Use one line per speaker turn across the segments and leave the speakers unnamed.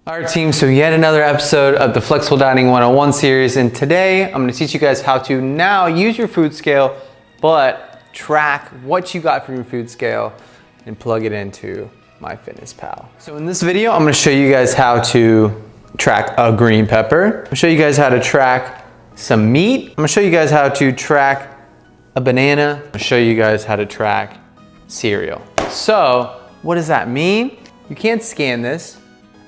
All right, team, so yet another episode of the Flexible Dining 101 series, and today I'm going to teach you guys how to now use your food scale, but track what you got from your food scale and plug it into Myfitnesspal. So in this video, I'm going to show you guys how to track a green pepper. I'm going to show you guys how to track some meat. I'm going to show you guys how to track a banana. I'm going to show you guys how to track cereal. So what does that mean? You can't scan this.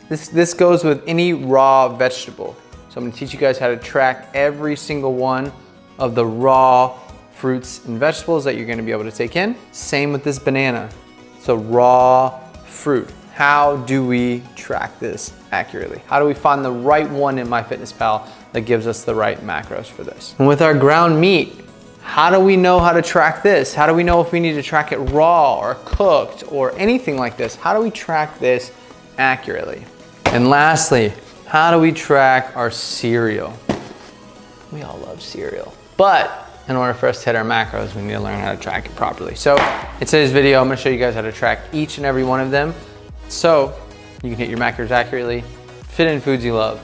This goes with any raw vegetable. So I'm gonna teach you guys how to track every single one of the raw fruits and vegetables that you're gonna be able to take in. Same with this banana. So raw fruit. How do we track this accurately? How do we find the right one in Myfitnesspal that gives us the right macros for this? And with our ground meat, how do we know how to track this? How do we know if we need to track it raw or cooked or anything like this? How do we track this accurately? And lastly, how do we track our cereal? We all love cereal, but in order for us to hit our macros, we need to learn how to track it properly. So in today's video, I'm gonna show you guys how to track each and every one of them so you can hit your macros accurately, fit in foods you love,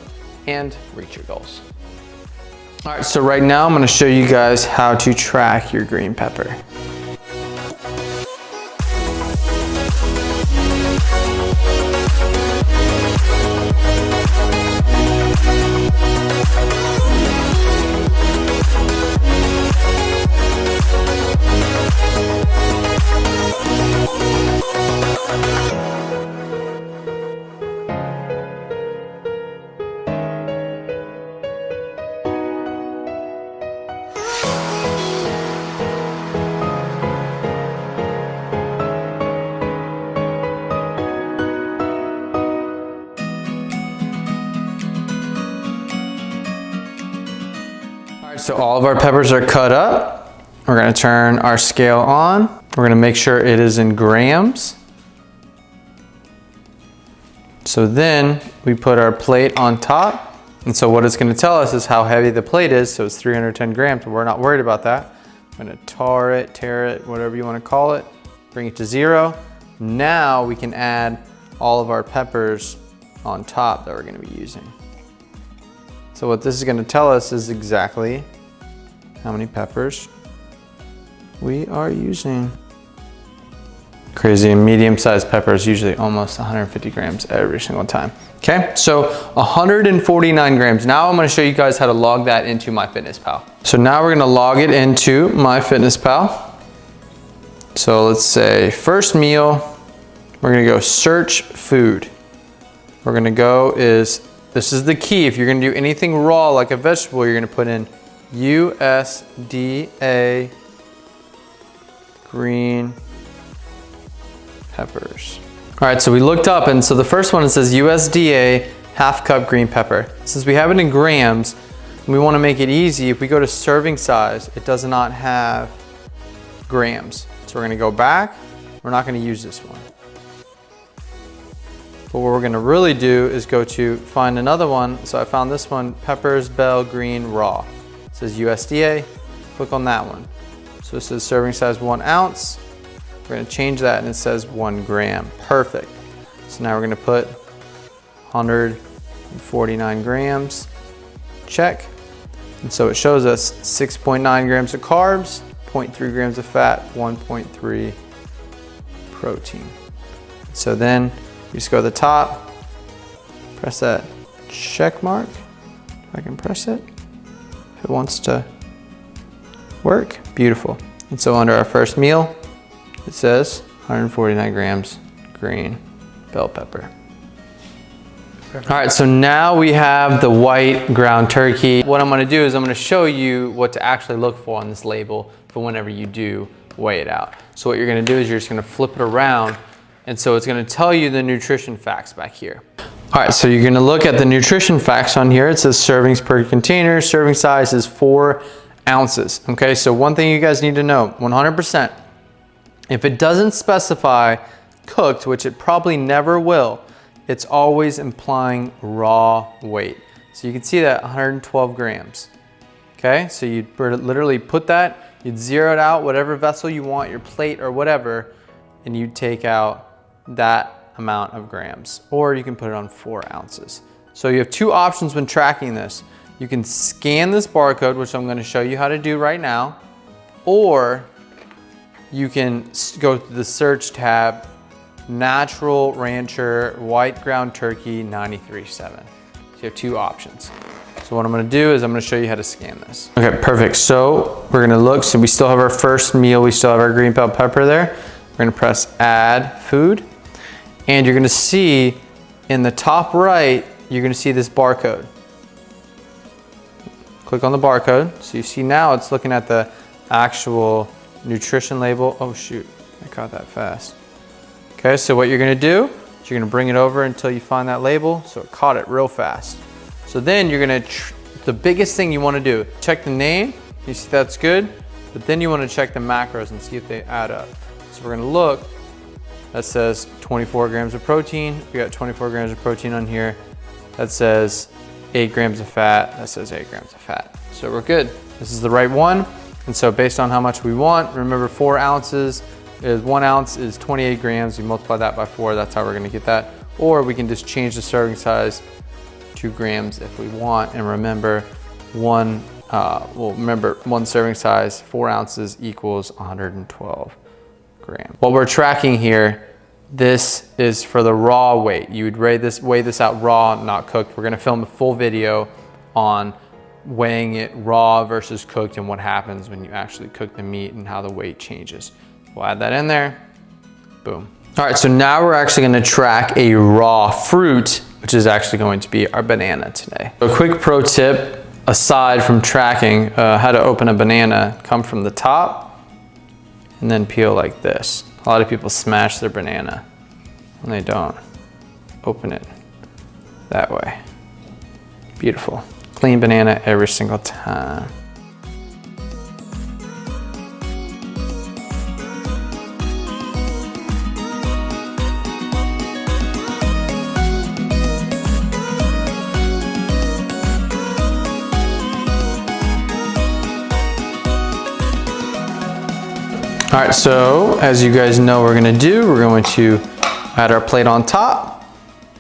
and reach your goals. All right, so right now I'm gonna show you guys how to track your green pepper. So all of our peppers are cut up. We're gonna turn our scale on. We're gonna make sure it is in grams. So then we put our plate on top. And so what it's gonna tell us is how heavy the plate is. So it's 310 grams, but we're not worried about that. I'm gonna tear it, whatever you wanna call it. Bring it to 0. Now we can add all of our peppers on top that we're gonna be using. So what this is gonna tell us is exactly how many peppers we are using. Crazy, medium-sized peppers usually almost 150 grams every single time. Okay, so 149 grams. Now I'm gonna show you guys how to log that into Myfitnesspal. So now we're gonna log it into Myfitnesspal. So let's say first meal, we're gonna go search food. We're gonna go this is the key. If you're gonna do anything raw like a vegetable, you're gonna put in USDA green peppers. All right, so we looked up, and so the first one, it says USDA half cup green pepper. Since we have it in grams, we wanna make it easy. If we go to serving size, it does not have grams. So we're gonna go back. We're not gonna use this one. But what we're gonna really do is go to find another one. So I found this one, Peppers Bell Green Raw. It says USDA, click on that one. So it says serving size 1 ounce. We're gonna change that and it says 1 gram, perfect. So now we're gonna put 149 grams, check. And so it shows us 6.9 grams of carbs, 0.3 grams of fat, 1.3 protein. So then you just go to the top, press that check mark, if I can press it, if it wants to work, beautiful. And so under our first meal, it says 149 grams green bell pepper. All right, so now we have the white ground turkey. What I'm gonna do is I'm gonna show you what to actually look for on this label for whenever you do weigh it out. So what you're gonna do is you're just gonna flip it around, and so it's gonna tell you the nutrition facts back here. All right, so you're gonna look at the nutrition facts on here. It says servings per container, serving size is 4 ounces. Okay, so one thing you guys need to know, 100%, if it doesn't specify cooked, which it probably never will, it's always implying raw weight. So you can see that 112 grams. Okay, so you'd literally put that, you'd zero it out, whatever vessel you want, your plate or whatever, and you'd take out that amount of grams, or you can put it on 4 ounces. So you have 2 options when tracking this. You can scan this barcode, which I'm gonna show you how to do right now, or you can go to the search tab, Natural Rancher White Ground Turkey 93.7. So you have 2 options. So what I'm gonna do is I'm gonna show you how to scan this. Okay, perfect. So we're gonna look, so we still have our first meal, we still have our green bell pepper there. We're gonna press add food, and you're gonna see in the top right, you're gonna see this barcode. Click on the barcode. So you see now it's looking at the actual nutrition label. Oh shoot, I caught that fast. Okay, so what you're gonna do is you're gonna bring it over until you find that label. So it caught it real fast. So then you're gonna, the biggest thing you wanna do, check the name, you see that's good, but then you wanna check the macros and see if they add up. So we're gonna look, that says 24 grams of protein. We got 24 grams of protein on here. That says 8 grams of fat, that says 8 grams of fat. So we're good. This is the right one. And so based on how much we want, remember 4 ounces is 1 ounce is 28 grams. You multiply that by 4, that's how we're gonna get that. Or we can just change the serving size 2 grams if we want. And remember, one serving size, 4 ounces equals 112 grams. What we're tracking here, this is for the raw weight. You would weigh this out raw, not cooked. We're gonna film a full video on weighing it raw versus cooked and what happens when you actually cook the meat and how the weight changes. We'll add that in there, boom. All right, so now we're actually gonna track a raw fruit, which is actually going to be our banana today. So a quick pro tip, aside from tracking how to open a banana, come from the top and then peel like this. A lot of people smash their banana and they don't. Open it that way. Beautiful. Clean banana every single time. All right, so as you guys know we're gonna do, we're going to add our plate on top.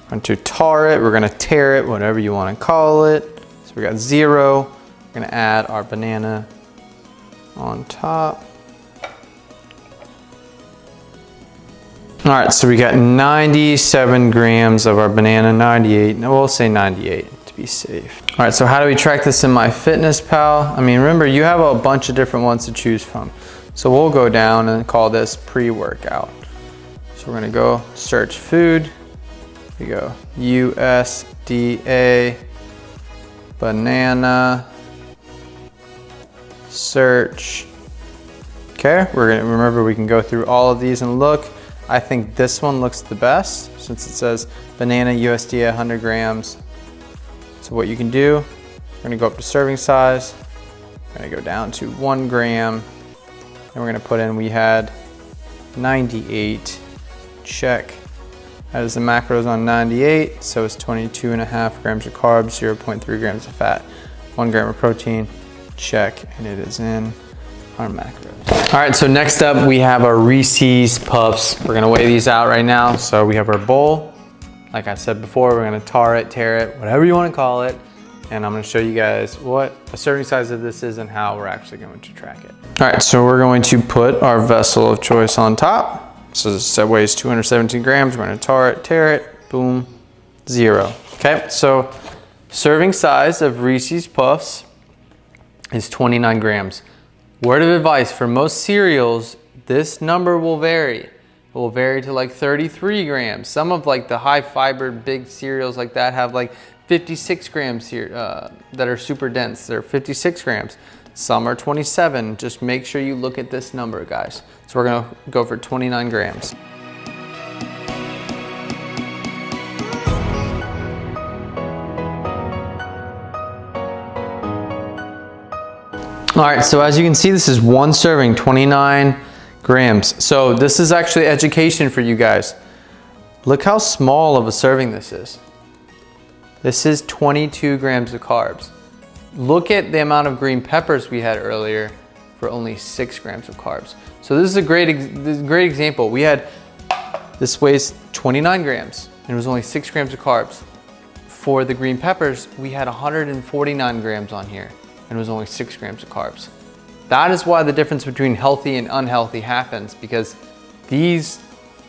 We're going to tar it, we're gonna tear it, whatever you wanna call it. So we got 0. We're gonna add our banana on top. All right, so we got 97 grams of our banana, 98, no, we'll say 98 to be safe. All right, so how do we track this in Myfitnesspal? I mean, remember, you have a bunch of different ones to choose from. So we'll go down and call this pre-workout. So we're gonna go search food. We go USDA banana search. Okay, remember we can go through all of these and look. I think this one looks the best since it says banana USDA 100 grams. So what you can do, we're gonna go up to serving size. We're gonna go down to 1 gram. And we're gonna put in, we had 98, check. That is the macros on 98, so it's 22.5 grams of carbs, 0.3 grams of fat, 1 gram of protein, check, and it is in our macros. All right, so next up we have our Reese's Puffs. We're gonna weigh these out right now. So we have our bowl. Like I said before, we're gonna tar it, tear it, whatever you wanna call it. And I'm gonna show you guys what a serving size of this is and how we're actually going to track it. All right, so we're going to put our vessel of choice on top. So this weighs 217 grams. We're gonna tar it, tear it, boom, 0. Okay, so serving size of Reese's Puffs is 29 grams. Word of advice, for most cereals, this number will vary. It will vary to like 33 grams. Some of like the high fiber big cereals like that have like 56 grams here that are super dense. They're 56 grams. Some are 27. Just make sure you look at this number, guys. So we're gonna go for 29 grams. All right, so as you can see, this is 1 serving, 29 grams. So this is actually education for you guys. Look how small of a serving this is. This is 22 grams of carbs. Look at the amount of green peppers we had earlier for only 6 grams of carbs. So this is a great example. We had this weighs 29 grams and it was only 6 grams of carbs. For the green peppers, we had 149 grams on here and it was only 6 grams of carbs. That is why the difference between healthy and unhealthy happens, because these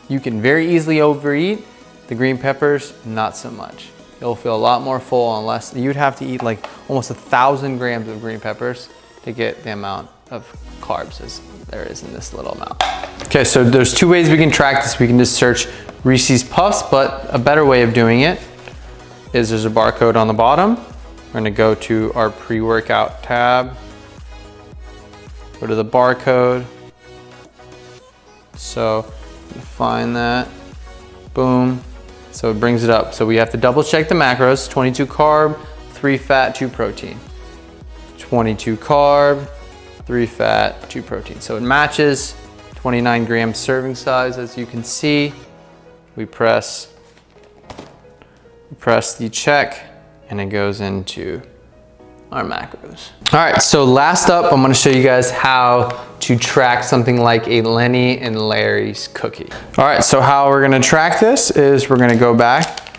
you can very easily overeat. The green peppers, not so much. You'll feel a lot more full unless you'd have to eat like almost 1,000 grams of green peppers to get the amount of carbs as there is in this little amount. Okay, so there's 2 ways we can track this. We can just search Reese's Puffs, but a better way of doing it is there's a barcode on the bottom. We're gonna go to our pre-workout tab, go to the barcode. So find that, boom. So it brings it up. So we have to double check the macros, 22 carb, 3 fat, 2 protein. 22 carb, 3 fat, 2 protein. So it matches 29 gram serving size, as you can see. We press the check and it goes into our macros. All right, so last up, I'm gonna show you guys how to track something like a Lenny and Larry's cookie. All right, so how we're gonna track this is we're gonna go back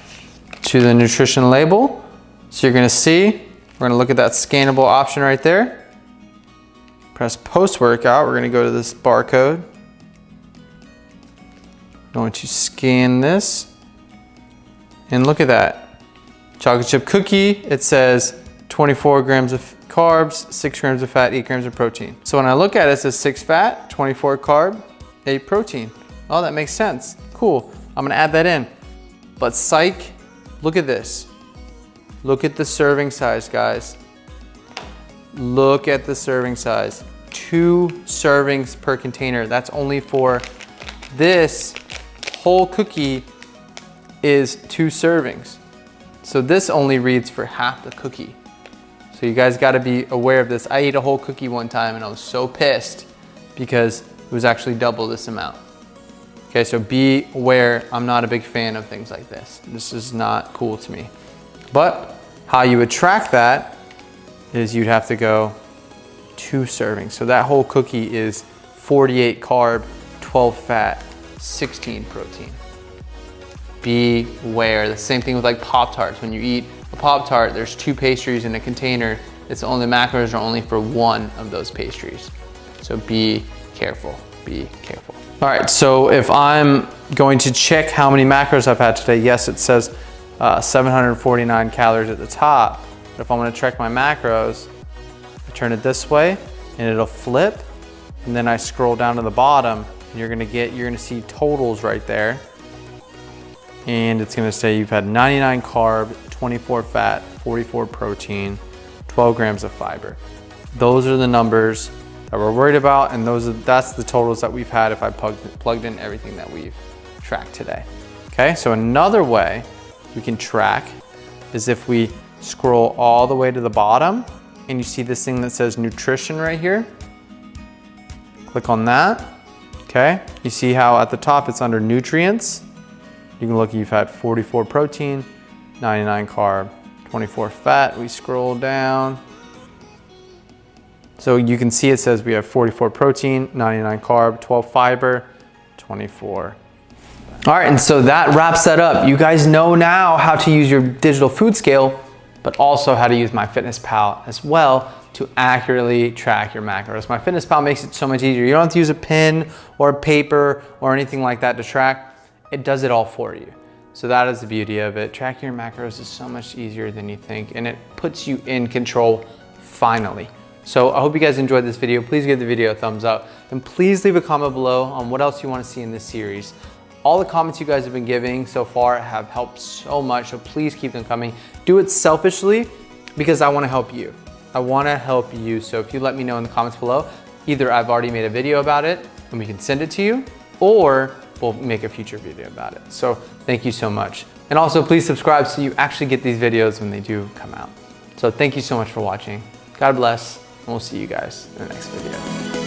to the nutrition label. So you're gonna see, we're gonna look at that scannable option right there. Press post-workout, we're gonna go to this barcode. I'm going to scan this and look at that. Chocolate chip cookie, it says 24 grams of carbs, 6 grams of fat, 8 grams of protein. So when I look at it, it says 6 fat, 24 carb, 8 protein. Oh, that makes sense. Cool, I'm gonna add that in. But psych, look at this. Look at the serving size, guys. Look at the serving size. 2 servings per container. That's only for this whole cookie is 2 servings. So this only reads for half the cookie. So you guys gotta be aware of this. I ate a whole cookie one time and I was so pissed because it was actually double this amount. Okay, so be aware, I'm not a big fan of things like this. This is not cool to me. But how you would track that is you'd have to go 2 servings. So that whole cookie is 48 carb, 12 fat, 16 protein. Beware. The same thing with like Pop-Tarts. When you eat a Pop-Tart, there's 2 pastries in a container. It's only, macros are only for 1 of those pastries. So be careful, be careful. All right, so if I'm going to check how many macros I've had today, yes, it says 749 calories at the top. But if I'm gonna check my macros, I turn it this way and it'll flip. And then I scroll down to the bottom and you're gonna see totals right there. And it's gonna say you've had 99 carb, 24 fat, 44 protein, 12 grams of fiber. Those are the numbers that we're worried about, and that's the totals that we've had if I plugged in everything that we've tracked today. Okay, so another way we can track is if we scroll all the way to the bottom and you see this thing that says nutrition right here. Click on that, okay? You see how at the top it's under nutrients. You can look, you've had 44 protein, 99 carb, 24 fat. We scroll down. So you can see it says we have 44 protein, 99 carb, 12 fiber, 24. All right, and so that wraps that up. You guys know now how to use your digital food scale, but also how to use Myfitnesspal as well to accurately track your macros. Myfitnesspal makes it so much easier. You don't have to use a pen or a paper or anything like that to track. It does it all for you. So that is the beauty of it. Tracking your macros is so much easier than you think, and it puts you in control finally. So I hope you guys enjoyed this video. Please give the video a thumbs up, and please leave a comment below on what else you want to see in this series. All the comments you guys have been giving so far have helped so much, so please keep them coming. Do it selfishly because I want to help you. I want to help you. So if you let me know in the comments below, either I've already made a video about it and we can send it to you, or we'll make a future video about it. So thank you so much. And also please subscribe so you actually get these videos when they do come out. So thank you so much for watching. God bless, and we'll see you guys in the next video.